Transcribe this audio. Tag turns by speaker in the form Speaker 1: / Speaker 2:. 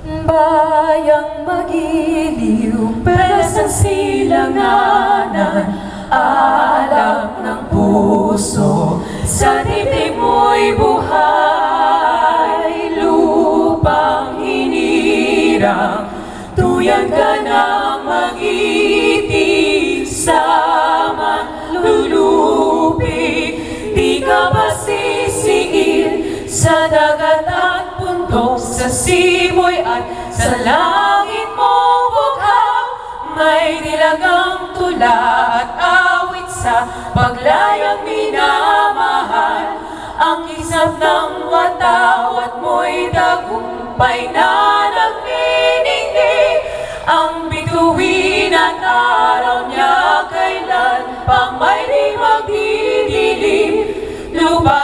Speaker 1: Bayang magiliw, pelas ng silanganan, alam ng puso, sa dibdib mo'y buhay. Lupang hinirang, tuyan ka ng mag-itig sa manlulupig. Di ka ba sisiil sa dagat at bundok, sa simoy at sa langit mong bughaw? May dilagang tula at awit sa paglayang minamahal. Ang kisap ng watawat mo'y tagumpay na nagniningning. Ang bituin at araw niya kailan pang may di magdidilim. Lupa